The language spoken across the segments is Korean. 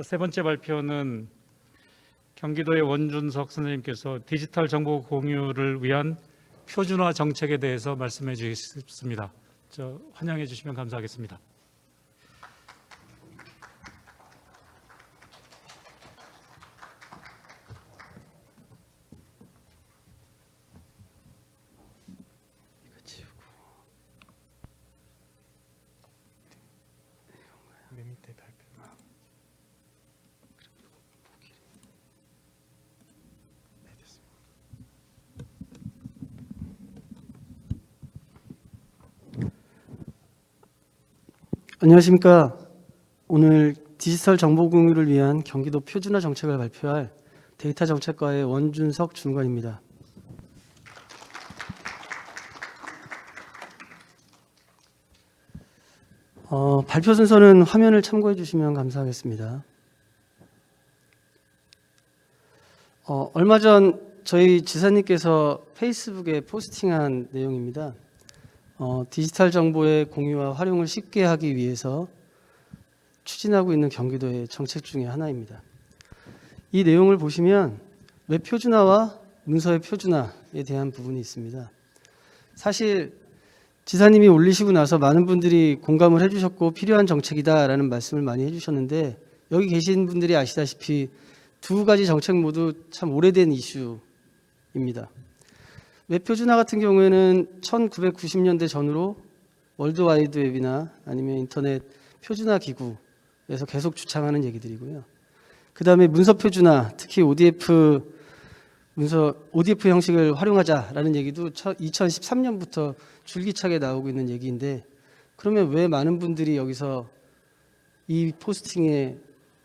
세 번째 발표는 경기도의 원준석 선생님께서 디지털 정보 공유를 위한 표준화 정책에 대해서 말씀해 주시겠습니다. 환영해 주시면 감사하겠습니다. 안녕하십니까. 오늘 디지털 정보 공유를 위한 경기도 표준화 정책을 발표할 데이터 정책과의 원준석 주무관입니다. 발표 순서는 화면을 참고해 주시면 감사하겠습니다. 얼마 전 저희 지사님께서 페이스북에 포스팅한 내용입니다. 디지털 정보의 공유와 활용을 쉽게 하기 위해서 추진하고 있는 경기도의 정책 중에 하나입니다. 이 내용을 보시면 웹 표준화와 문서의 표준화에 대한 부분이 있습니다. 사실 지사님이 올리시고 나서 많은 분들이 공감을 해주셨고 필요한 정책이다라는 말씀을 많이 해주셨는데, 여기 계신 분들이 아시다시피 두 가지 정책 모두 참 오래된 이슈입니다. 웹 표준화 같은 경우에는 1990년대 전후로 월드와이드 웹이나 아니면 인터넷 표준화 기구에서 계속 주창하는 얘기들이고요. 그 다음에 문서 표준화, 특히 ODF 형식을 활용하자라는 얘기도 2013년부터 줄기차게 나오고 있는 얘기인데, 그러면 왜 많은 분들이 여기서 이 포스팅에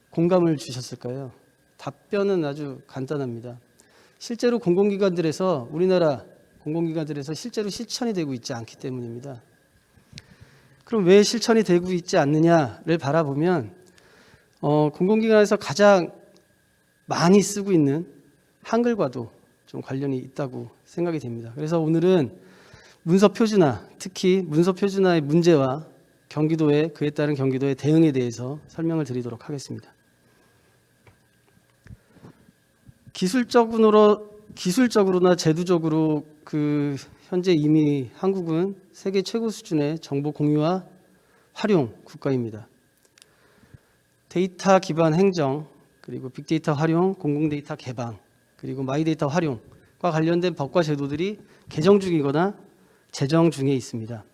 공감을 주셨을까요? 답변은 아주 간단합니다. 실제로 우리나라 공공기관들에서 실제로 실천이 되고 있지 않기 때문입니다. 그럼 왜 실천이 되고 있지 않느냐를 바라보면 공공기관에서 가장 많이 쓰고 있는 한글과도 좀 관련이 있다고 생각이 됩니다. 그래서 오늘은 문서 표준화, 특히 문서 표준화의 문제와 그에 따른 경기도의 대응에 대해서 설명을 드리도록 하겠습니다. 기술적으로나 제도적으로 현재 이미 한국은 세계 최고 수준의 정보 공유와 활용 국가입니다. 데이터 기반 행정, 그리고 빅데이터 활용, 공공데이터 개방, 그리고 마이데이터 활용과 관련된 법과 제도들이 개정 중이거나 제정 중에 있습니다.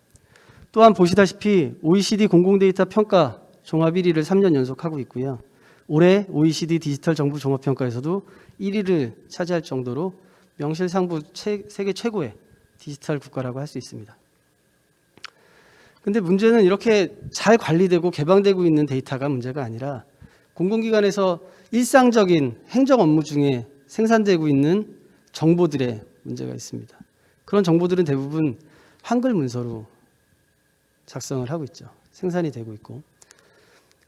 또한 보시다시피 OECD 공공데이터 평가 종합 1위를 3년 연속하고 있고요. 올해 OECD 디지털 정보 종합평가에서도 1위를 차지할 정도로 명실상부 세계 최고의 디지털 국가라고 할 수 있습니다. 근데 문제는 이렇게 잘 관리되고 개방되고 있는 데이터가 문제가 아니라 공공기관에서 일상적인 행정 업무 중에 생산되고 있는 정보들의 문제가 있습니다. 그런 정보들은 대부분 한글 문서로 작성을 하고 있죠. 생산이 되고 있고.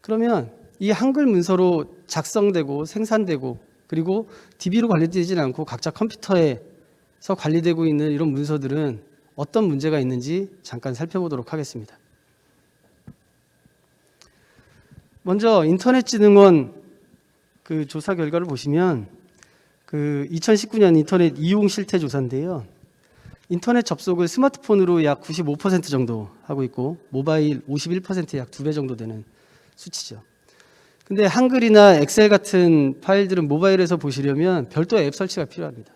그러면 이 한글 문서로 작성되고 생산되고 그리고 DB로 관리되지는 않고 각자 컴퓨터에서 관리되고 있는 이런 문서들은 어떤 문제가 있는지 잠깐 살펴보도록 하겠습니다. 먼저 인터넷진흥원 조사 결과를 보시면 2019년 인터넷 이용 실태 조사인데요. 인터넷 접속을 스마트폰으로 약 95% 정도 하고 있고 모바일 51%에 약 2배 정도 되는 수치죠. 근데 한글이나 엑셀 같은 파일들은 모바일에서 보시려면 별도 앱 설치가 필요합니다.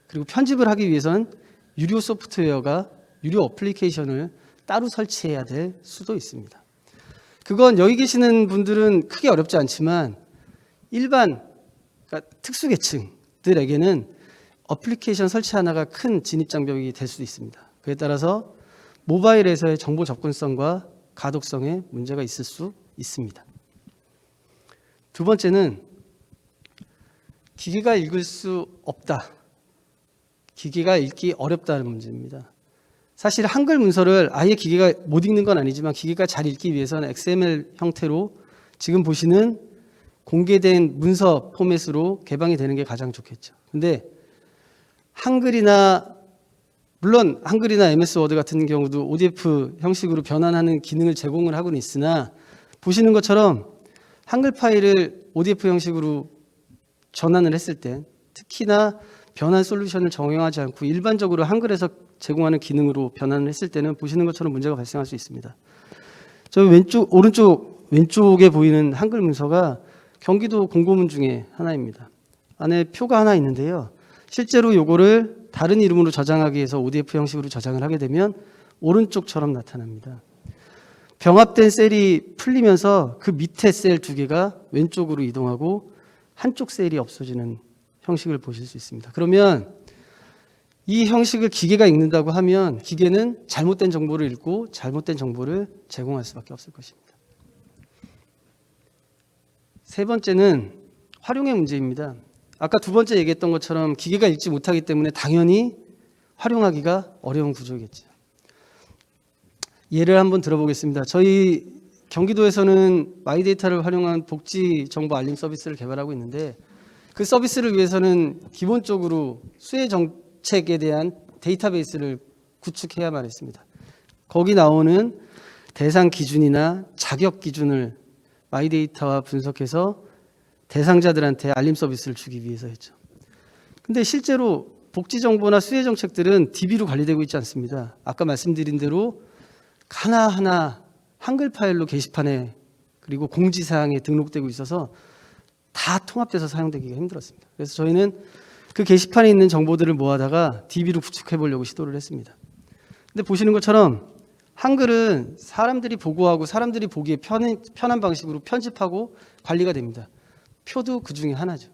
그리고 편집을 하기 위해선 유료 소프트웨어가 유료 어플리케이션을 따로 설치해야 될 수도 있습니다. 그건 여기 계시는 분들은 크게 어렵지 않지만 그러니까 특수계층들에게는 어플리케이션 설치 하나가 큰 진입장벽이 될 수도 있습니다. 그에 따라서 모바일에서의 정보 접근성과 가독성에 문제가 있을 수 있습니다. 두 번째는 기계가 읽을 수 없다. 기계가 읽기 어렵다는 문제입니다. 사실 한글 문서를 아예 기계가 못 읽는 건 아니지만 기계가 잘 읽기 위해서는 XML 형태로 지금 보시는 공개된 문서 포맷으로 개방이 되는 게 가장 좋겠죠. 근데 물론 한글이나 MS 워드 같은 경우도 ODF 형식으로 변환하는 기능을 제공을 하고는 있으나 보시는 것처럼 한글 파일을 ODF 형식으로 전환을 했을 때, 특히나 변환 솔루션을 정형하지 않고 일반적으로 한글에서 제공하는 기능으로 변환을 했을 때는 보시는 것처럼 문제가 발생할 수 있습니다. 저 왼쪽에 보이는 한글 문서가 경기도 공고문 중에 하나입니다. 안에 표가 하나 있는데요. 실제로 요거를 다른 이름으로 저장하기 위해서 ODF 형식으로 저장을 하게 되면 오른쪽처럼 나타납니다. 병합된 셀이 풀리면서 그 밑에 셀 두 개가 왼쪽으로 이동하고 한쪽 셀이 없어지는 형식을 보실 수 있습니다. 그러면 이 형식을 기계가 읽는다고 하면 기계는 잘못된 정보를 읽고 잘못된 정보를 제공할 수밖에 없을 것입니다. 세 번째는 활용의 문제입니다. 아까 두 번째 얘기했던 것처럼 기계가 읽지 못하기 때문에 당연히 활용하기가 어려운 구조겠죠. 예를 한번 들어보겠습니다. 저희 경기도에서는 마이데이터를 활용한 복지 정보 알림 서비스를 개발하고 있는데 그 서비스를 위해서는 기본적으로 수혜 정책에 대한 데이터베이스를 구축해야만 했습니다. 거기 나오는 대상 기준이나 자격 기준을 마이데이터와 분석해서 대상자들한테 알림 서비스를 주기 위해서 했죠. 근데 실제로 복지 정보나 수혜 정책들은 DB로 관리되고 있지 않습니다. 아까 말씀드린 대로 하나하나 한글 파일로 게시판에 그리고 공지사항에 등록되고 있어서 다 통합돼서 사용되기가 힘들었습니다. 그래서 저희는 그 게시판에 있는 정보들을 모아다가 DB로 구축해 보려고 시도를 했습니다. 근데 보시는 것처럼 한글은 사람들이 보고하고 사람들이 보기에 편한 방식으로 편집하고 관리가 됩니다. 표도 그 중에 하나죠.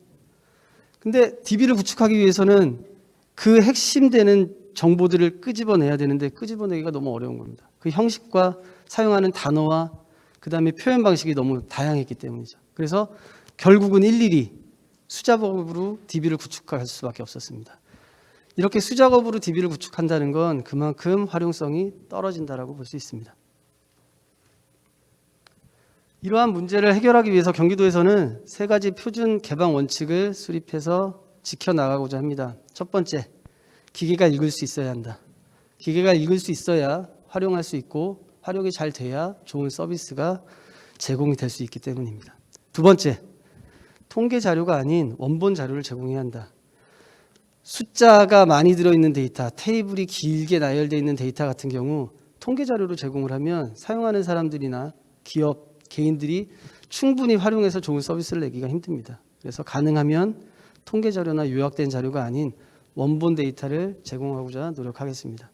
근데 DB를 구축하기 위해서는 그 핵심되는 정보들을 끄집어내야 되는데 끄집어내기가 너무 어려운 겁니다. 그 형식과 사용하는 단어와 그 다음에 표현 방식이 너무 다양했기 때문이죠. 그래서 결국은 일일이 수작업으로 DB를 구축할 수밖에 없었습니다. 이렇게 수작업으로 DB를 구축한다는 건 그만큼 활용성이 떨어진다라고 볼 수 있습니다. 이러한 문제를 해결하기 위해서 경기도에서는 세 가지 표준 개방 원칙을 수립해서 지켜나가고자 합니다. 첫 번째, 기계가 읽을 수 있어야 한다. 기계가 읽을 수 있어야 활용할 수 있고 활용이 잘 돼야 좋은 서비스가 제공이 될 수 있기 때문입니다. 두 번째, 통계 자료가 아닌 원본 자료를 제공해야 한다. 숫자가 많이 들어있는 데이터, 테이블이 길게 나열되어 있는 데이터 같은 경우 통계 자료로 제공을 하면 사용하는 사람들이나 기업, 개인들이 충분히 활용해서 좋은 서비스를 내기가 힘듭니다. 그래서 가능하면 통계 자료나 요약된 자료가 아닌 원본 데이터를 제공하고자 노력하겠습니다.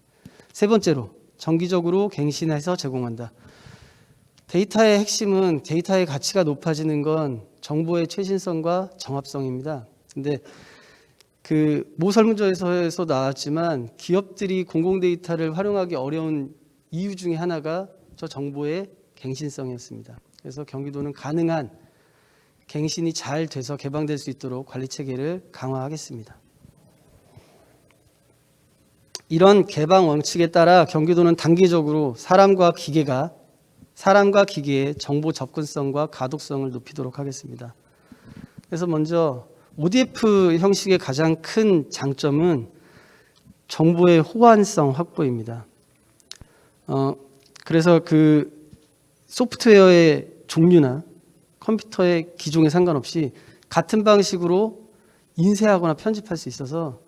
세 번째로, 정기적으로 갱신해서 제공한다. 데이터의 핵심은 데이터의 가치가 높아지는 건 정보의 최신성과 정합성입니다. 근데 그 모 설문조사에서 나왔지만 기업들이 공공 데이터를 활용하기 어려운 이유 중에 하나가 저 정보의 갱신성이었습니다. 그래서 경기도는 가능한 갱신이 잘 돼서 개방될 수 있도록 관리 체계를 강화하겠습니다. 이런 개방 원칙에 따라 경기도는 단계적으로 사람과 기계의 정보 접근성과 가독성을 높이도록 하겠습니다. 그래서 먼저 ODF 형식의 가장 큰 장점은 정보의 호환성 확보입니다. 그래서 그 소프트웨어의 종류나 컴퓨터의 기종에 상관없이 같은 방식으로 인쇄하거나 편집할 수 있어서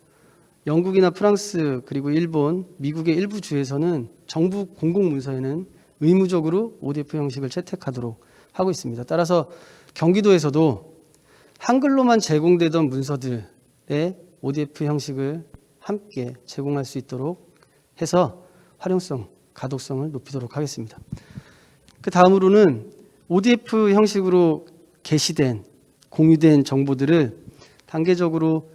영국이나 프랑스 그리고 일본, 미국의 일부 주에서는 정부 공공문서에는 의무적으로 ODF 형식을 채택하도록 하고 있습니다. 따라서 경기도에서도 한글로만 제공되던 문서들의 ODF 형식을 함께 제공할 수 있도록 해서 활용성, 가독성을 높이도록 하겠습니다. 그 다음으로는 ODF 형식으로 게시된, 공유된 정보들을 단계적으로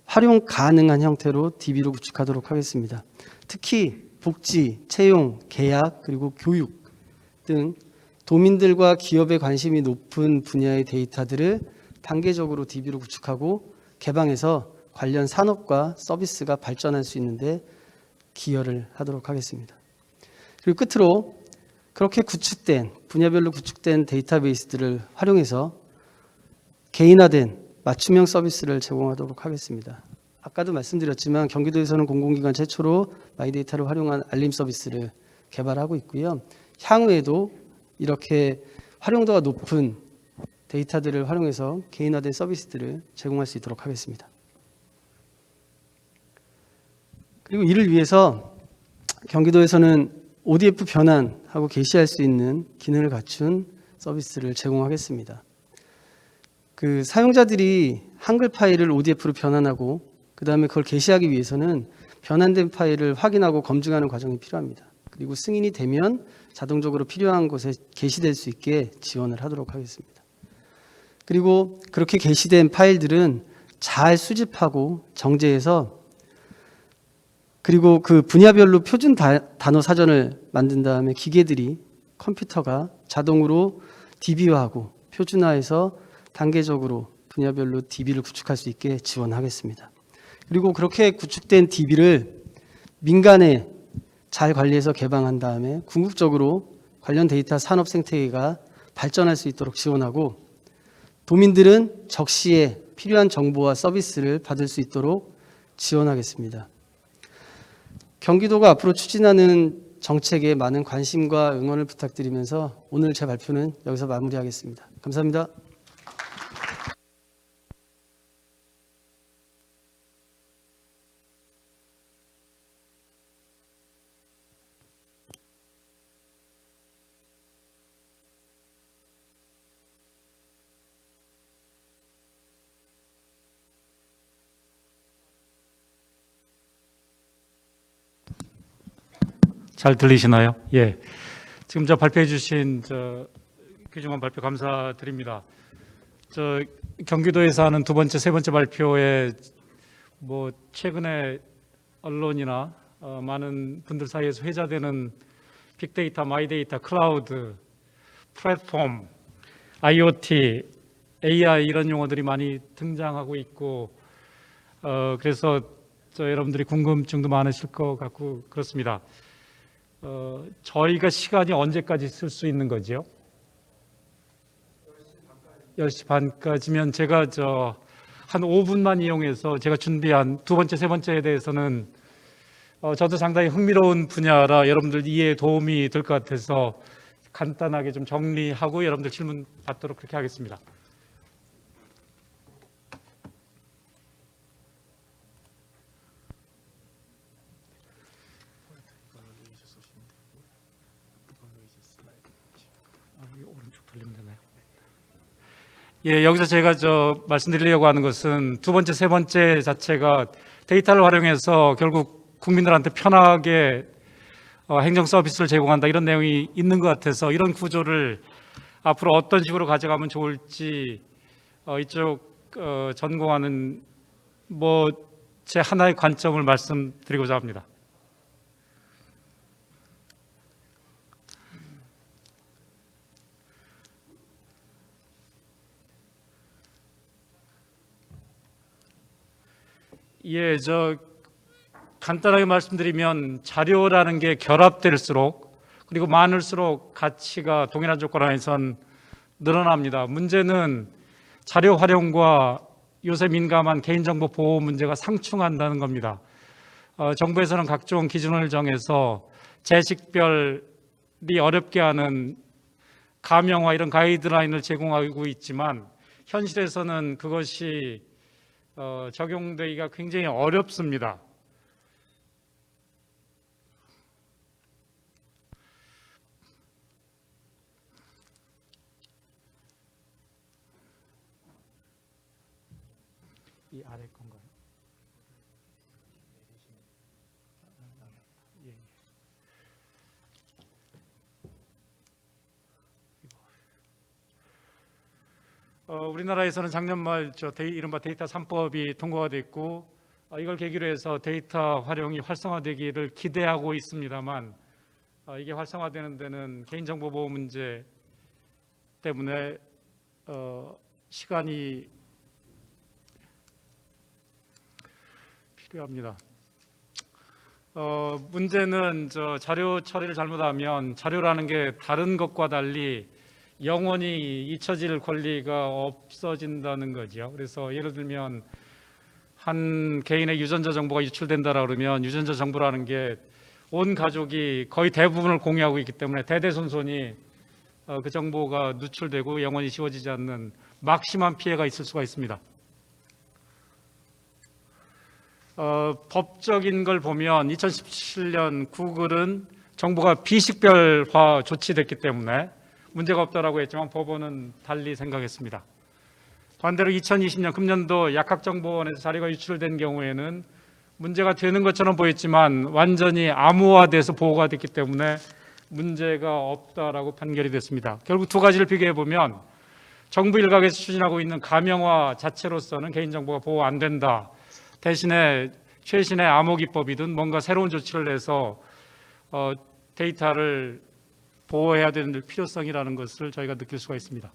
활용 가능한 형태로 DB로 구축하도록 하겠습니다. 특히 복지, 채용, 계약, 그리고 교육 등 도민들과 기업의 관심이 높은 분야의 데이터들을 단계적으로 DB로 구축하고 개방해서 관련 산업과 서비스가 발전할 수 있는데 기여를 하도록 하겠습니다. 그리고 끝으로 그렇게 구축된, 분야별로 구축된 데이터베이스들을 활용해서 개인화된 맞춤형 서비스를 제공하도록 하겠습니다. 아까도 말씀드렸지만 경기도에서는 공공기관 최초로 마이데이터를 활용한 알림 서비스를 개발하고 있고요. 향후에도 이렇게 활용도가 높은 데이터들을 활용해서 개인화된 서비스들을 제공할 수 있도록 하겠습니다. 그리고 이를 위해서 경기도에서는 ODF 변환하고 게시할 수 있는 기능을 갖춘 서비스를 제공하겠습니다. 그 사용자들이 한글 파일을 ODF로 변환하고 그 다음에 그걸 게시하기 위해서는 변환된 파일을 확인하고 검증하는 과정이 필요합니다. 그리고 승인이 되면 자동적으로 필요한 곳에 게시될 수 있게 지원을 하도록 하겠습니다. 그리고 그렇게 게시된 파일들은 잘 수집하고 정제해서 그리고 그 분야별로 표준 단어 사전을 만든 다음에 기계들이 컴퓨터가 자동으로 DB화하고 표준화해서 단계적으로 분야별로 DB를 구축할 수 있게 지원하겠습니다. 그리고 그렇게 구축된 DB를 민간에 잘 관리해서 개방한 다음에 궁극적으로 관련 데이터 산업 생태계가 발전할 수 있도록 지원하고 도민들은 적시에 필요한 정보와 서비스를 받을 수 있도록 지원하겠습니다. 경기도가 앞으로 추진하는 정책에 많은 관심과 응원을 부탁드리면서 오늘 제 발표는 여기서 마무리하겠습니다. 감사합니다. 잘 들리시나요? 예. 지금 발표해 주신 귀중한 발표 감사드립니다. 경기도에서 하는 두 번째, 세 번째 발표에 최근에 언론이나 많은 분들 사이에서 회자되는 빅데이터, 마이데이터, 클라우드, 플랫폼, IoT, AI 이런 용어들이 많이 등장하고 있고 그래서 여러분들이 궁금증도 많으실 것 같고 그렇습니다. 저희가 시간이 언제까지 쓸 수 있는 거죠? 10시 반까지면 제가 한 5분만 이용해서 제가 준비한 두 번째, 세 번째에 대해서는 저도 상당히 흥미로운 분야라 여러분들 이해에 도움이 될 것 같아서 간단하게 좀 정리하고 여러분들 질문 받도록 그렇게 하겠습니다. 오른쪽 돌리면 되나요? 예, 여기서 제가 말씀드리려고 하는 것은 두 번째, 세 번째 자체가 데이터를 활용해서 결국 국민들한테 편하게 행정 서비스를 제공한다 이런 내용이 있는 것 같아서 이런 구조를 앞으로 어떤 식으로 가져가면 좋을지 이쪽 전공하는 제 하나의 관점을 말씀드리고자 합니다. 예, 간단하게 말씀드리면 자료라는 게 결합될수록 그리고 많을수록 가치가 동일한 조건 하에선 늘어납니다. 문제는 자료 활용과 요새 민감한 개인정보 보호 문제가 상충한다는 겁니다. 정부에서는 각종 기준을 정해서 재식별이 어렵게 하는 가명화 이런 가이드라인을 제공하고 있지만 현실에서는 그것이 적용되기가 굉장히 어렵습니다. 이 아래 건가요? 예. 우리나라에서는 작년 말 이른바 데이터 3법이 통과가 됐고 이걸 계기로 해서 데이터 활용이 활성화되기를 기대하고 있습니다만 이게 활성화되는 데는 개인정보 보호 문제 때문에 시간이 필요합니다. 문제는 자료 처리를 잘못하면 자료라는 게 다른 것과 달리 영원히 잊혀질 권리가 없어진다는 거죠. 그래서 예를 들면 한 개인의 유전자 정보가 유출된다라 그러면 유전자 정보라는 게 온 가족이 거의 대부분을 공유하고 있기 때문에 대대손손이 그 정보가 누출되고 영원히 지워지지 않는 막심한 피해가 있을 수가 있습니다. 법적인 걸 보면 2017년 구글은 정보가 비식별화 조치됐기 때문에 문제가 없다라고 했지만 법원은 달리 생각했습니다. 반대로 2020년 금년도 약학정보원에서 자료가 유출된 경우에는 문제가 되는 것처럼 보였지만 완전히 암호화돼서 보호가 됐기 때문에 문제가 없다라고 판결이 됐습니다. 결국 두 가지를 비교해 보면 정부 일각에서 추진하고 있는 가명화 자체로서는 개인정보가 보호 안 된다. 대신에 최신의 암호기법이든 뭔가 새로운 조치를 내서 데이터를 보호해야 되는 필요성이라는 것을 저희가 느낄 수가 있습니다.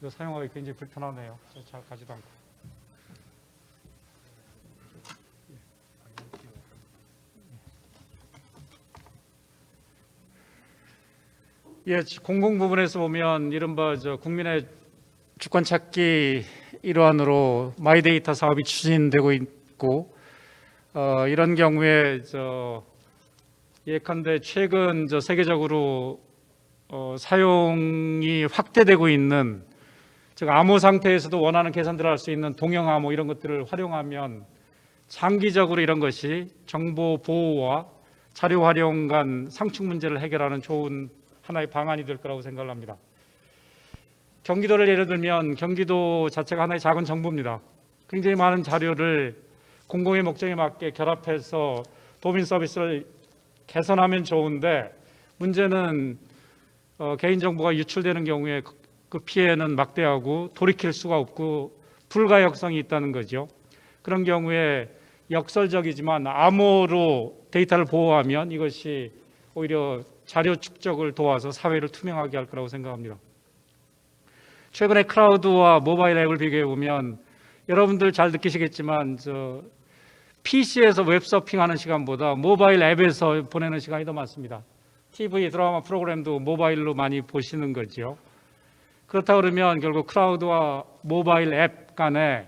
이거 사용하기 굉장히 불편하네요. 잘 가지도 않고. 예, 공공 부분에서 보면 이른바 국민의 주권 찾기 일환으로 마이데이터 사업이 추진되고 있고, 이런 경우에 예컨대 최근 세계적으로 사용이 확대되고 있는, 즉 암호 상태에서도 원하는 계산들을 할 수 있는 동형 암호 이런 것들을 활용하면 장기적으로 이런 것이 정보 보호와 자료 활용 간 상충 문제를 해결하는 좋은 하나의 방안이 될 거라고 생각을 합니다. 경기도를 예를 들면 경기도 자체가 하나의 작은 정부입니다. 굉장히 많은 자료를 공공의 목적에 맞게 결합해서 도민 서비스를 개선하면 좋은데, 문제는 개인정보가 유출되는 경우에 그 피해는 막대하고 돌이킬 수가 없고 불가역성이 있다는 거죠. 그런 경우에 역설적이지만 암호로 데이터를 보호하면 이것이 오히려 자료 축적을 도와서 사회를 투명하게 할 거라고 생각합니다. 최근에 클라우드와 모바일 앱을 비교해 보면 여러분들 잘 느끼시겠지만 PC에서 웹서핑하는 시간보다 모바일 앱에서 보내는 시간이 더 많습니다. TV 드라마 프로그램도 모바일로 많이 보시는 거죠. 그렇다 그러면 결국 클라우드와 모바일 앱 간에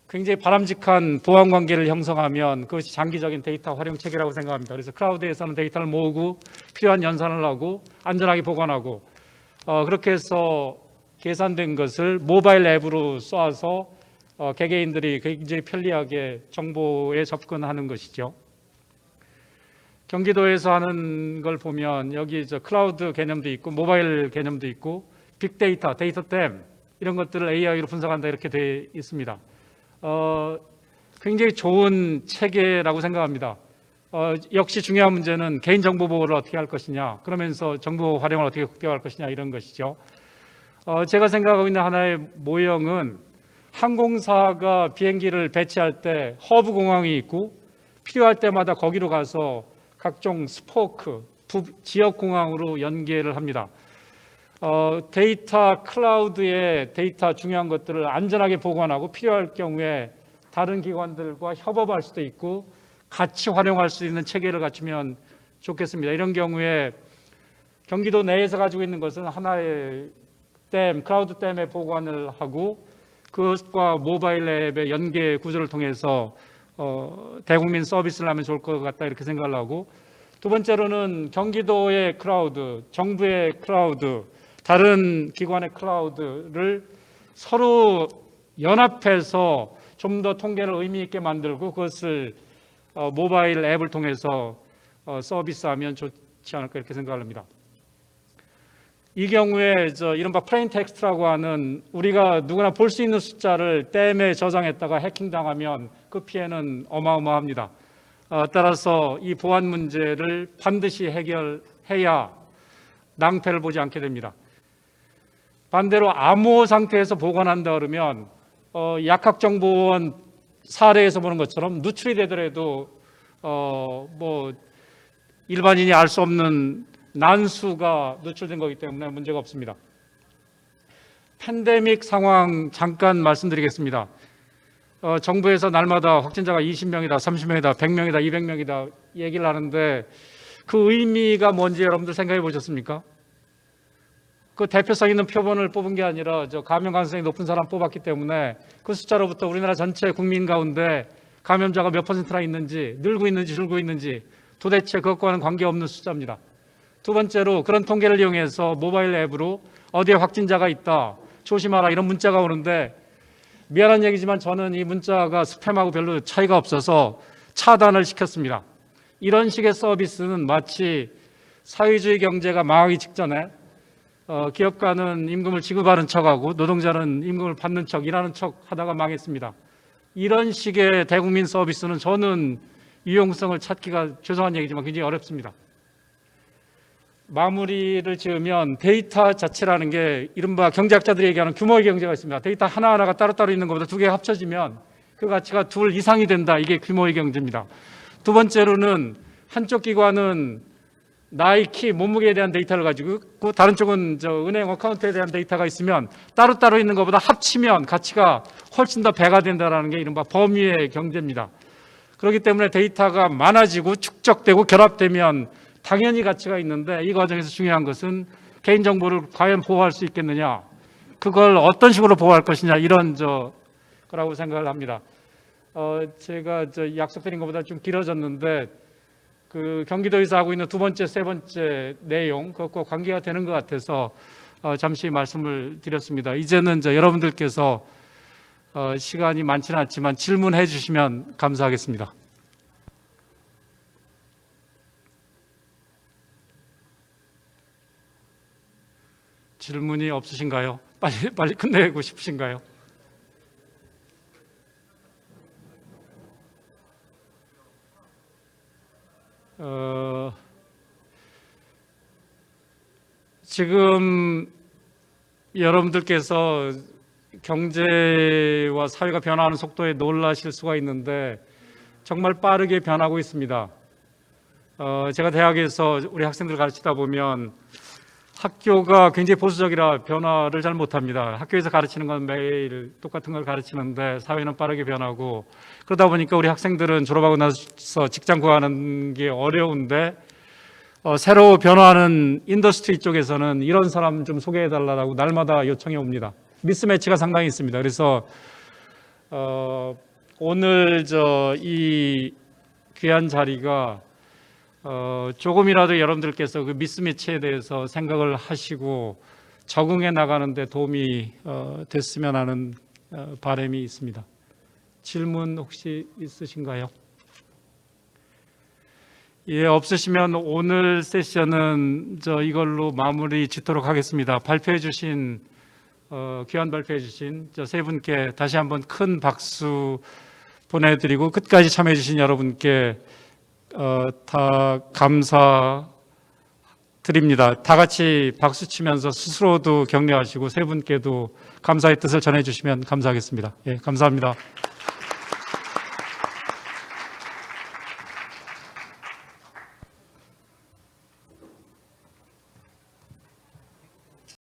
굉장히 바람직한 보안 관계를 형성하면 그것이 장기적인 데이터 활용 체계라고 생각합니다. 그래서 클라우드에서는 데이터를 모으고 필요한 연산을 하고 안전하게 보관하고, 그렇게 해서 계산된 것을 모바일 앱으로 쏴서 개개인들이 굉장히 편리하게 정보에 접근하는 것이죠. 경기도에서 하는 걸 보면 여기 클라우드 개념도 있고 모바일 개념도 있고 빅데이터, 데이터댐 이런 것들을 AI로 분석한다 이렇게 되어 있습니다. 굉장히 좋은 체계라고 생각합니다. 역시 중요한 문제는 개인정보 보호를 어떻게 할 것이냐, 그러면서 정보 활용을 어떻게 극대화할 것이냐 이런 것이죠. 제가 생각하고 있는 하나의 모형은 항공사가 비행기를 배치할 때 허브 공항이 있고 필요할 때마다 거기로 가서 각종 스포크, 지역 공항으로 연계를 합니다. 데이터 클라우드에 데이터 중요한 것들을 안전하게 보관하고 필요할 경우에 다른 기관들과 협업할 수도 있고 같이 활용할 수 있는 체계를 갖추면 좋겠습니다. 이런 경우에 경기도 내에서 가지고 있는 것은 하나의 댐, 클라우드 댐에 보관을 하고 그것과 모바일 앱의 연계 구조를 통해서 대국민 서비스를 하면 좋을 것 같다 이렇게 생각을 하고, 두 번째로는 경기도의 클라우드, 정부의 클라우드, 다른 기관의 클라우드를 서로 연합해서 좀 더 통계를 의미 있게 만들고 그것을 모바일 앱을 통해서 서비스하면 좋지 않을까 이렇게 생각을 합니다. 이 경우에 이른바 플레인 텍스트라고 하는 우리가 누구나 볼 수 있는 숫자를 댐에 저장했다가 해킹당하면 그 피해는 어마어마합니다. 따라서 이 보안 문제를 반드시 해결해야 낭패를 보지 않게 됩니다. 반대로 암호 상태에서 보관한다 그러면 약학정보원 사례에서 보는 것처럼 누출이 되더라도 일반인이 알 수 없는 난수가 노출된 거기 때문에 문제가 없습니다. 팬데믹 상황 잠깐 말씀드리겠습니다. 정부에서 날마다 확진자가 20명이다, 30명이다, 100명이다, 200명이다 얘기를 하는데 그 의미가 뭔지 여러분들 생각해 보셨습니까? 그 대표성 있는 표본을 뽑은 게 아니라 감염 가능성이 높은 사람 뽑았기 때문에 그 숫자로부터 우리나라 전체 국민 가운데 감염자가 몇 퍼센트나 있는지, 늘고 있는지 줄고 있는지 도대체 그것과는 관계없는 숫자입니다. 두 번째로 그런 통계를 이용해서 모바일 앱으로 어디에 확진자가 있다, 조심하라 이런 문자가 오는데 미안한 얘기지만 저는 이 문자가 스팸하고 별로 차이가 없어서 차단을 시켰습니다. 이런 식의 서비스는 마치 사회주의 경제가 망하기 직전에 기업가는 임금을 지급하는 척하고 노동자는 임금을 받는 척, 일하는 척 하다가 망했습니다. 이런 식의 대국민 서비스는 저는 유용성을 찾기가 죄송한 얘기지만 굉장히 어렵습니다. 마무리를 지으면 데이터 자체라는 게 이른바 경제학자들이 얘기하는 규모의 경제가 있습니다. 데이터 하나하나가 따로따로 있는 것보다 두 개가 합쳐지면 그 가치가 둘 이상이 된다. 이게 규모의 경제입니다. 두 번째로는 한쪽 기관은 나이, 키, 몸무게에 대한 데이터를 가지고 있고 다른 쪽은 은행 어카운트에 대한 데이터가 있으면 따로따로 있는 것보다 합치면 가치가 훨씬 더 배가 된다는 게 이른바 범위의 경제입니다. 그렇기 때문에 데이터가 많아지고 축적되고 결합되면 당연히 가치가 있는데 이 과정에서 중요한 것은 개인정보를 과연 보호할 수 있겠느냐, 그걸 어떤 식으로 보호할 것이냐, 이런 거라고 생각을 합니다. 제가 약속드린 것보다 좀 길어졌는데 그 경기도에서 하고 있는 두 번째, 세 번째 내용 그것과 관계가 되는 것 같아서 잠시 말씀을 드렸습니다. 이제는 여러분들께서 시간이 많지는 않지만 질문해 주시면 감사하겠습니다. 질문이 없으신가요? 빨리 끝내고 싶으신가요? 지금 여러분들께서 경제와 사회가 변화하는 속도에 놀라실 수가 있는데 정말 빠르게 변하고 있습니다. 제가 대학에서 우리 학생들 가르치다 보면 학교가 굉장히 보수적이라 변화를 잘 못합니다. 학교에서 가르치는 건 매일 똑같은 걸 가르치는데 사회는 빠르게 변하고 그러다 보니까 우리 학생들은 졸업하고 나서 직장 구하는 게 어려운데 새로 변화하는 인더스트리 쪽에서는 이런 사람 좀 소개해달라고 날마다 요청이 옵니다. 미스매치가 상당히 있습니다. 그래서 오늘 이 귀한 자리가 조금이라도 여러분들께서 그 미스매치에 대해서 생각을 하시고 적응해 나가는 데 도움이 됐으면 하는 바람이 있습니다. 질문 혹시 있으신가요? 예, 없으시면 오늘 세션은 이걸로 마무리 짓도록 하겠습니다. 발표해 주신 귀한 발표해 주신 세 분께 다시 한번 큰 박수 보내드리고 끝까지 참여해 주신 여러분께 다 감사드립니다. 다 같이 박수 치면서 스스로도 격려하시고 세 분께도 감사의 뜻을 전해 주시면 감사하겠습니다. 예, 감사합니다.